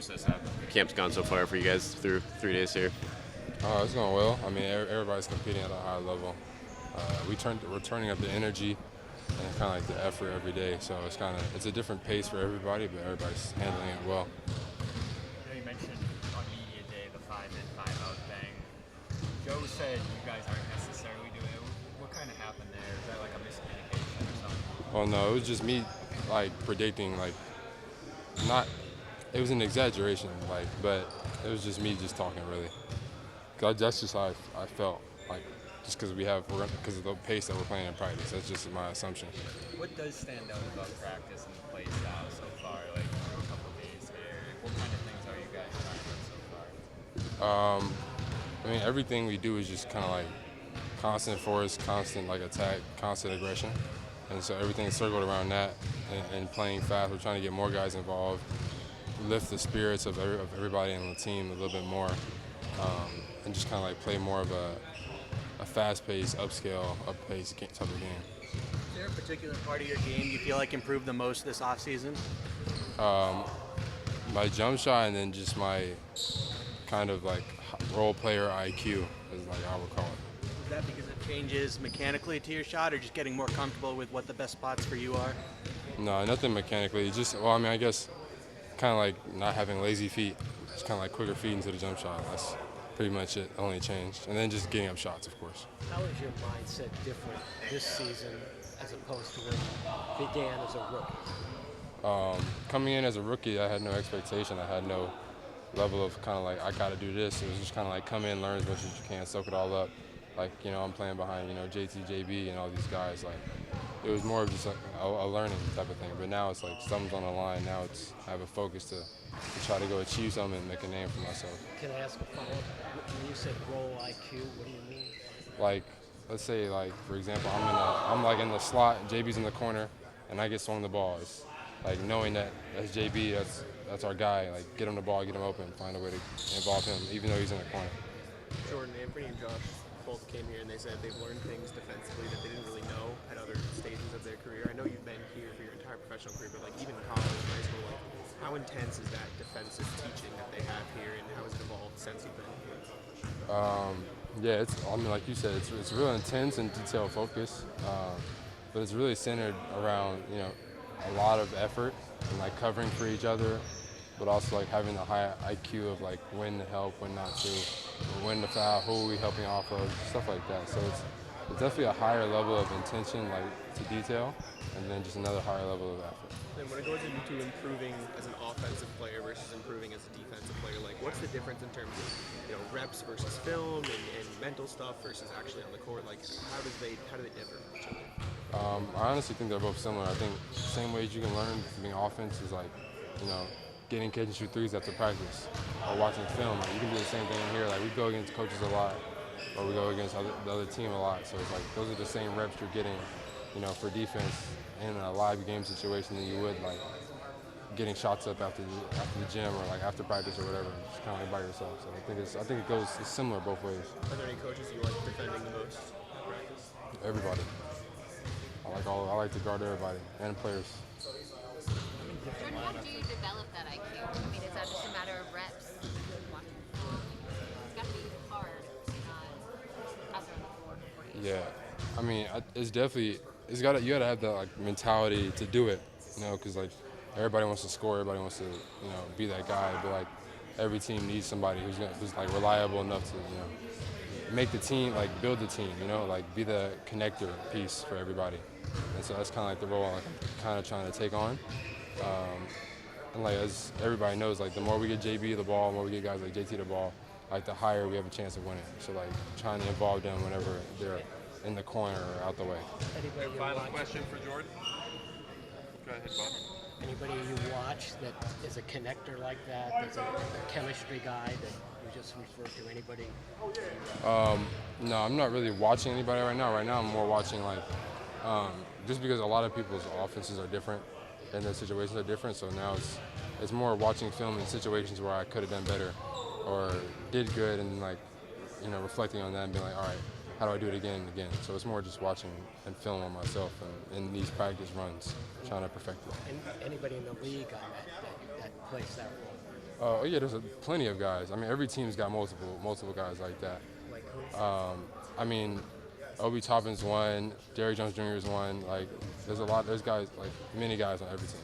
assess how camp's gone so far for you guys through 3 days here? It's going well. I mean, everybody's competing at a high level. We're turning up the energy and kind of like the effort every day. So it's a different pace for everybody, but everybody's handling it well. You mentioned on media day the 5-in, 5-out thing. Joe said you guys aren't necessarily doing it. What kind of happened there? Is that like a miscommunication or something? Well, no, it was just me predicting not. It was an exaggeration, but it was just me just talking really. That's just how I felt, just because because of the pace that we're playing in practice. That's just my assumption. What does stand out about practice and the play style so far? Like through a couple of days here, what kind of things are you guys trying so far? I mean, everything we do is just kind of constant force, constant attack, constant aggression, and so everything is circled around that and playing fast. We're trying to get more guys involved, lift the spirits of everybody on the team a little bit more, and just kind of play more of a fast-paced, upscale, up-paced type of game. Is there a particular part of your game you feel like improved the most this offseason? My jump shot, and then just my kind of role player IQ is I would call it. Is that because it changes mechanically to your shot, or just getting more comfortable with what the best spots for you are? No, nothing mechanically. I guess kind of not having lazy feet. Just kind of quicker feet into the jump shot. That's pretty much it. Only changed. And then just getting up shots, of course. How is your mindset different this season as opposed to when you began as a rookie? Coming in as a rookie, I had no expectation. I had no level of I got to do this. It was just kind of come in, learn as much as you can, soak it all up. I'm playing behind, JT, JB, and all these guys. It was more of just a learning type of thing. But now it's something's on the line. Now I have a focus to try to go achieve something and make a name for myself. Can I ask a follow-up? When you said role IQ, what do you mean? Let's say, for example, I'm in the slot, JB's in the corner, and I get swung the ball. It's knowing that that's JB, that's our guy. Get him the ball, get him open, find a way to involve him, even though he's in the corner. Jordan, Anthony, and Josh both came here and they said they've learned things defensively that they didn't really know at other stages of their career. I know you've been here for your entire professional career, but even college, high school, how intense is that defensive teaching that they have here, and how has it evolved since you've been here? Yeah, like you said, it's real intense and detail focused, but it's really centered around a lot of effort and covering for each other, but also having the high IQ of when to help, when not to, when to foul, who are we helping off of, stuff like that. So it's definitely a higher level of intention, to detail, and then just another higher level of effort. And when it goes into improving as an offensive player versus improving as a defensive player, what's the difference in terms of reps versus film and mental stuff versus actually on the court? How do they differ from each other? I honestly think they're both similar. I think the same ways you can learn from being offense is getting catch and shoot threes after practice or watching film. You can do the same thing in here. We go against coaches a lot, or we go against the other team a lot. So it's those are the same reps you're getting, for defense in a live game situation than you would getting shots up after the gym or after practice or whatever, just kind of by yourself. So I think it's similar both ways. Are there any coaches you like defending the most at practice? Everybody. I like to guard everybody and players. Jordan, how do you develop that IQ? I mean, is that just a matter of reps? It's got to be hard out there on the floor for you. Yeah, I mean, it's definitely you gotta have the mentality to do it, because everybody wants to score, everybody wants to be that guy, but every team needs somebody who's reliable enough to make the team, build the team, be the connector piece for everybody, and so that's kind of the role I'm kind of trying to take on. And as everybody knows, the more we get JB the ball, the more we get guys like JT the ball, the higher we have a chance of winning. So trying to involve them whenever they're in the corner or out the way. Final question for Jordan. Go ahead, Bob. Anybody you watch that is a connector like that, that's a chemistry guy that you just referred to? Anybody? No, I'm not really watching anybody right now. Right now I'm more watching just because a lot of people's offenses are different and their situations are different, so now it's more watching film in situations where I could have done better or did good, and reflecting on that and being all right, how do I do it again and again? So it's more just watching and film on myself and in these practice runs, trying to perfect it. Anybody in the league on that plays that Oh yeah, there's plenty of guys. I mean, every team's got multiple guys like that. Like who? I mean, Obi Toppin's one, Derrick Jones Jr. is one. Like, there's guys, like many guys on every team.